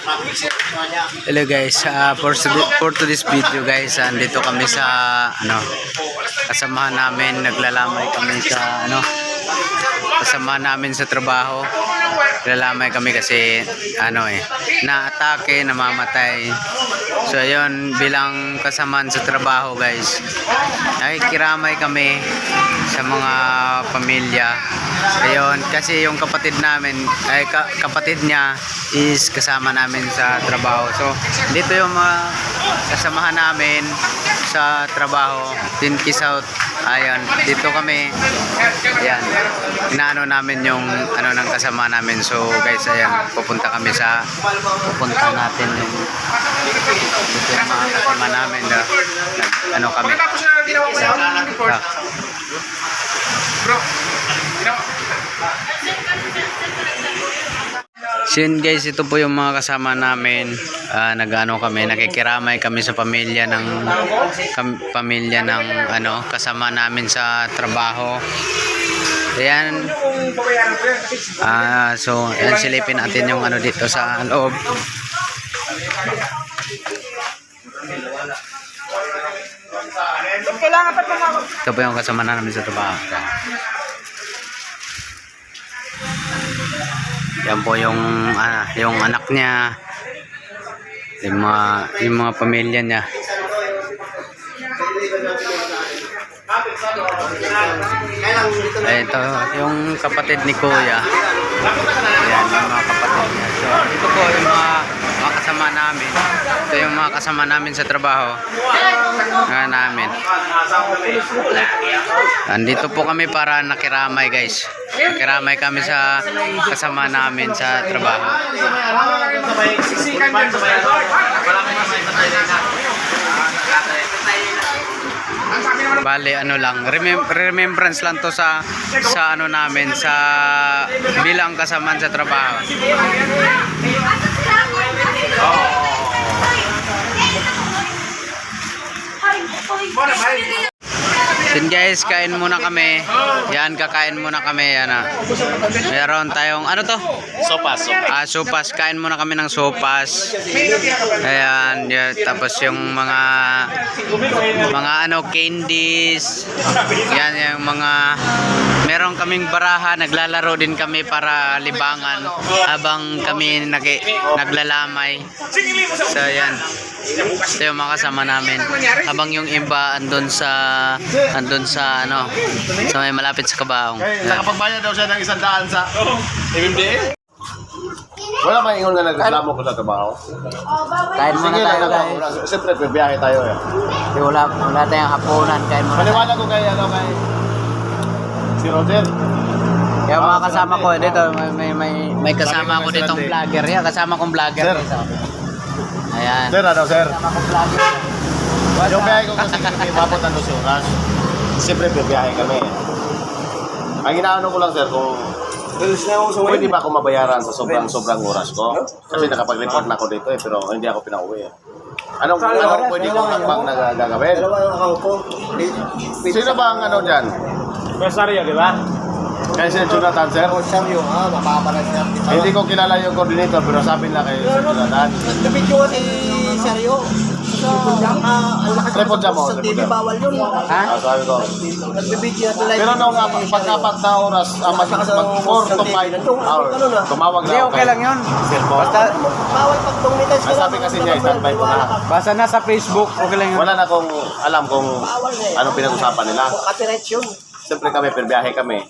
Hello guys, for today's video guys, andito kami sa kasamahan namin, naglalamay kami sa kasamahan namin sa trabaho. Naglalamay kami kasi naatake, namamatay. So ayun, bilang kasamaan sa trabaho guys, nakikiramay kami sa mga pamilya. Ayun, kasi yung kapatid namin, kapatid niya is kasama namin sa trabaho. So dito yung mga kasamahan namin sa trabaho, Tinki South. Ayan, dito kami. Ayan, inaano namin yung ng kasama namin. So guys, ayan, pupunta natin yung dito yung mga kasama namin na kami. So yun guys, ito po yung mga kasama namin. Nakikiramay kami sa pamilya ng kasama namin sa trabaho. Ayan. So ayan, silipin natin yung dito sa loob. Ito po yung kasama namin sa trabaho. Yan po yung anak niya, yung mga pamilya niya. Ito yung kapatid ni Kuya. Ayan, yung mga kapatid niya. So ito po yung mga kasama namin. Ito yung mga kasama namin sa trabaho namin. Andito po kami para nakiramay guys. Nakiramay kami sa kasama namin sa trabaho. Bale, remembrance lang to sa namin, sa bilang kasamaan sa trabaho. Then guys, kain muna kami. Yan, kakain muna kami. Yan Meron tayong Sopas. Sopas. Kain muna kami ng sopas. Ayan, tapos yung mga candies. Yan yung meron kaming baraha, naglalaro din kami para libangan habang kami naglalamay. So yan. Ito yung mga kasama namin. Habang yung iba andun sa may malapit sa Kabaong. Nakapagbayad daw siya ng 100 sa MMDA. Wala ba ingon nga nagreklamo ko sa trabaho? Kain muna tayo guys. Siyempre, biyahe tayo eh. Wala tayong hapunan. Kain muna. Paniwala ko kay si Roger. Yung mga kasama ko dito, may kasama ko ditong vlogger. Yan, kasama kong vlogger. Ayan. Sir, sir? Kasama kong vlogger. Yung biyahe ko kasi kami mabot ng 12 oras. Siyempre, biyahe kami. Ang inaano ko lang sir, kung pwede ba ako mabayaran sa sobrang oras ko? Kasi nakapag-report na ako dito pero hindi ako pinauwi Anong pwede kong hakbang na gagawin? Sino ba ang dyan? Rosario, di ba? Kaya si Jonathan, sir? Rosario, mapapalag siya. Hindi ko kilala yung coordinator pero sabi na kay Jonathan. Nabidyo si Rosario. Report siya mo. TV bawal yun. Sabi ko. Nagbibidyo na live. Pero nung pagkapat na oras, mag 4 to 5 hours, tumawag na ako. Okay lang yun. Basta, Bawal pag tumitas ka. sabi kasi niya, standby ko na. Basta na sa Facebook, okay lang yun. Wala na akong alam kung anong pinag-usapan nila. Copyright yun. Siyempre kami, per biyahe kami.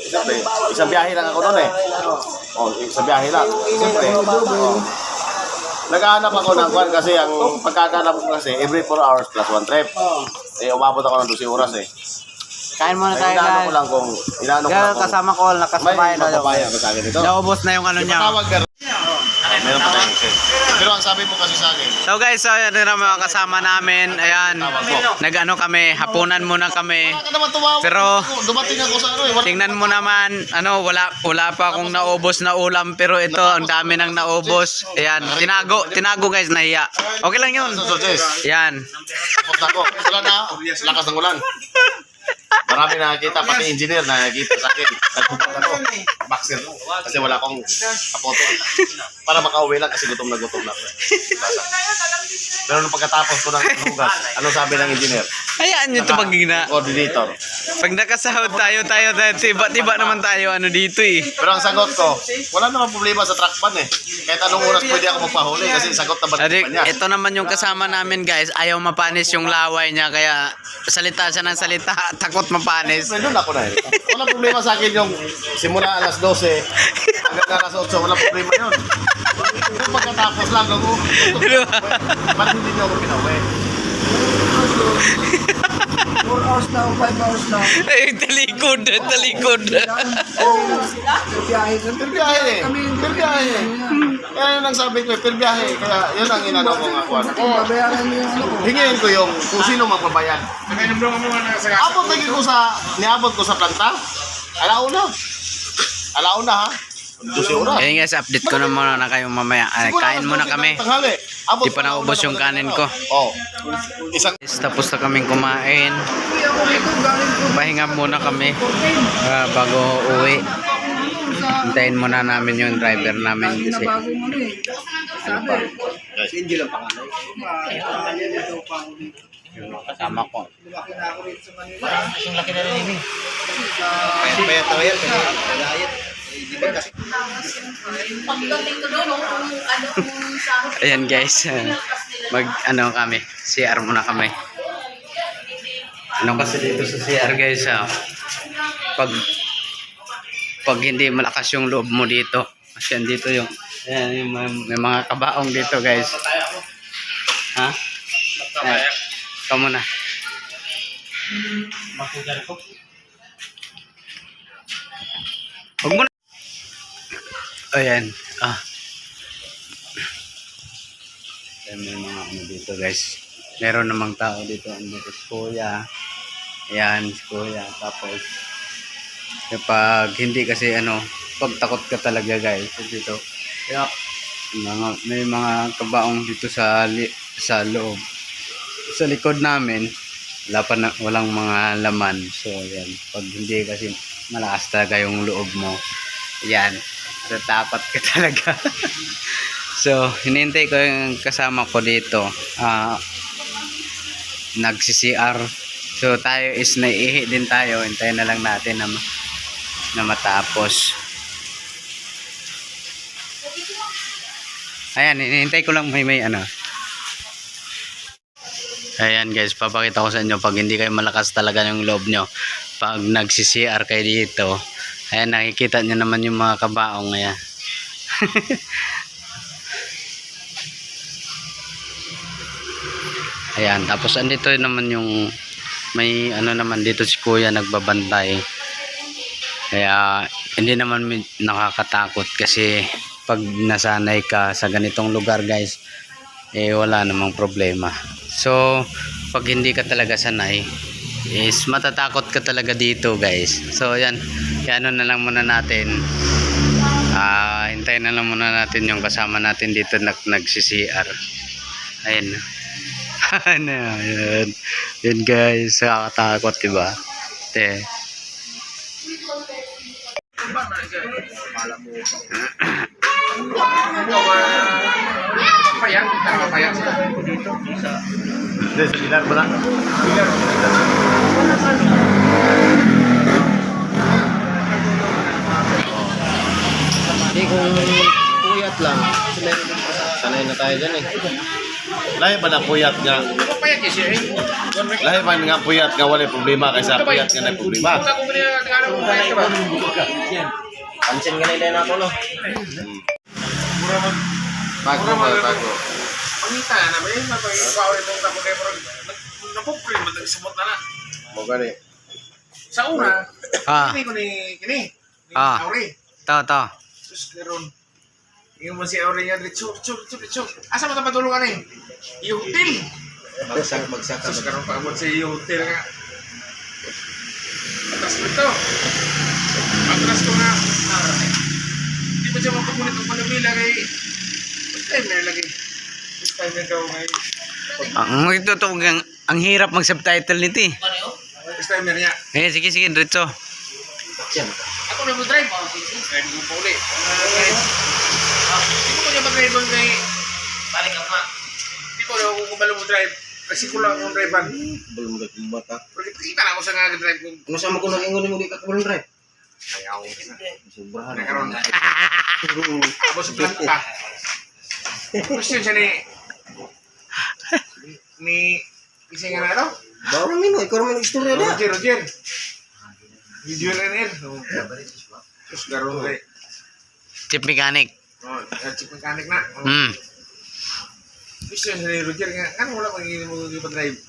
Siyempre, isang biyahe lang ako noon isang biyahe lang. Siyempre, naghahanap ako ng kwan kasi ang pagkakahanap ko kasi every 4 hours plus 1 trip. Umabot ako ng 12 oras Kain muna tayo Inaano ko guys. lang kung Kasama ko, nakasabay na. mapapayan ko sa akin ito. Naubos na yung niya. Ipatawag ka. Meron pa tayong set. Pero ang sabi mo kasi sa akin. So guys, ayan na mga kasama namin. Ayan, kami, hapunan muna kami. Wala ka naman tumawag. Pero dumating ako sa tingnan mo naman, wala pa akong naubos na ulam, pero ito ang dami nang naubos. Ayan, tinago guys, nahiya. Okay lang 'yun. Ayan. Tapos ako. Wala na. Lakas ng ulan. Marami nakakita, pati engineer nakakita sa akin. Nagpupunta ako, boxer mo. Kasi wala akong kapoto. Para makauwi lang kasi gutom na ako. Pero nung pagkatapos ko ng hugas, ano sabi ng engineer? Hayaan nyo ito pag Coordinator. pag nakasahod tayo, tiba naman tayo ano dito eh. Pero ang sagot ko, wala namang problema sa truck ban eh. Kahit anong oras pwede ako magpahuli kasi sagot na ba Adik, niya. ito naman yung kasama namin guys, ayaw mapanis yung laway niya kaya salita siya ng salita, takot mapanis. Doon ako na eh. Walang problema sa akin yung simula alas 12 hanggang alas 8, walang problema yun. Yung pagkatapos lang ako, ba't hindi niyo ako pinauwi? 4 hours na o 5 hours na. Ay, talikod. Biyahe ka. Pirbiyahe eh. Pirbiyahe eh. Kaya yun ang sabi ko eh, pirbiyahe. Kaya yun ang inano ko nga kuwan. Babayaran mo yung ano. Hingin ko yung kung sino magbabayad. Niabot ko sa planta. Alauna ha. 12 oras. Ayun guys, update ko na muna na kayo mamaya. Ay, kain muna kami. Di pa naubos yung kanin ko. Oh. Isang Tapos na kaming kumain. Pahinga muna kami bago uwi. Hintayin muna namin yung driver namin kasi ano pa, Hindi lang pangalan. yung kasama ko. Ang laki na rin yun eh. Bayat na yan. Bayat. Pagdating ko doon, kung sa Ayan guys, mag ano kami, CR muna kami. Ano kasi dito sa CR guys, pag hindi malakas yung loob mo dito, kasi andito yung, ayan, yung may mga kabaong dito guys. Ha? Ayan, ikaw muna. Huwag mo na. Ayan. Ayan, may mga ano dito guys. Meron namang tao dito. Andito si Kuya. Ayan, si Kuya. Tapos, kapag hindi kasi ano, pag takot ka talaga guys. Dito. Kaya, may mga kabaong dito sa loob. Sa likod namin, walang mga laman. So, ayan. Pag hindi kasi malakas talaga yung loob mo. Ayan. Tatakot ka talaga. So, hinintay ko yung kasama ko dito. Nagsi-CR. So, tayo is naiihi din tayo. Hintayin na lang natin na matapos. Ayan, hinintay ko lang may ano. Ayan guys, papakita ko sa inyo pag hindi kayo malakas talaga yung loob nyo. Pag nagsi-CR kayo dito, ayan, nakikita nyo naman yung mga kabaong. Ayan. Ayan, tapos andito naman yung may ano naman dito si Kuya nagbabantay. Kaya hindi naman nakakatakot kasi pag nasanay ka sa ganitong lugar guys, eh wala namang problema. So, pag hindi ka talaga sanay, is matatakot ka talaga dito guys. So, yan. Kaya ano na lang muna natin. Hintayin na lang muna natin yung kasama natin dito nagsi-CR. Ayan. Ano yan. Yan guys. Nakakatakot diba? Te. Hindi, sa bilar mo na. Hindi kung puyat lang. Kasi meron din pa sanay na tayo dyan eh. Lahi ba na puyat nga? Lahi ba nga puyat nga wala problema kaysa puyat nga na problema? Pansin nga nila na ako no. Bago. Pangita na ba yun? Mapag-power itong tapos kayo parang napuprim at nagsamot na na. Mo gani. Sa una, Ah. hindi ko ni Kini. Ni Ah. Auri. To. Sus, karon. Yung man si Auri nga, Ritso. Asa mo tapos tulungan eh? Yung hotel. Magsak. Sus, karon pa abot sa yung hotel nga. Atras mo ito. Atras ko nga. Hindi ba siya mapagunit ang panabila kay... Time na lagi. Time na daw ngayon. Ang hirap mag-subtitle nito eh. First timer niya. Eh, sige, sige, diretso. Yan. Ako na mo drive. Drive mo pa uli. Hindi ko niya mag-drive ang kay... Balik ako nga. Hindi ko ako kumalo mo drive. Kasi ko lang akong drive-an. Belum gak kumata. Pero kita na ako sa nga drive ko. Ano sama ko nang ingon mo di ka belum drive? Ayaw. Sobrahan. Nakaroon. Tapos sa plan pa. Question siya ni isa nga na ano? Bawa nimo ikaw man istorya dia. Roger. Video na rin. Terus garon kay. Chip mechanic. Oh, chip mechanic na. Hmm. Question siya ni Roger nga. Kan wala magiging mo drive.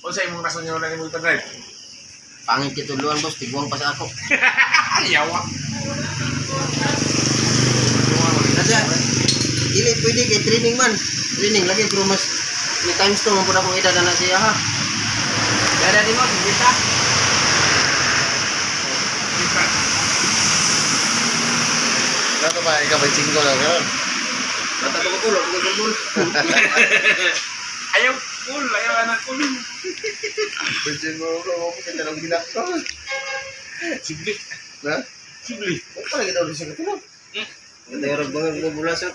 O sa imong rason niya wala mo drive. Pangit kituluan bos, tiguang pa sa ako. Yawa. Kasi dili pwede kay training man. Training lagi pero mas may times to man pud akong edad na siya ha. Kaya di mo kita. Ano ba, ikaw ba 5 lang yun? Bata ko ko gol. Ayaw cool, ayaw anak cool. Pwede mo ako kita lang bilang ko. Sigli. Ha? Sigli. Ano pala kita ulit sa katulog? Kita yorog banget mo bulasot.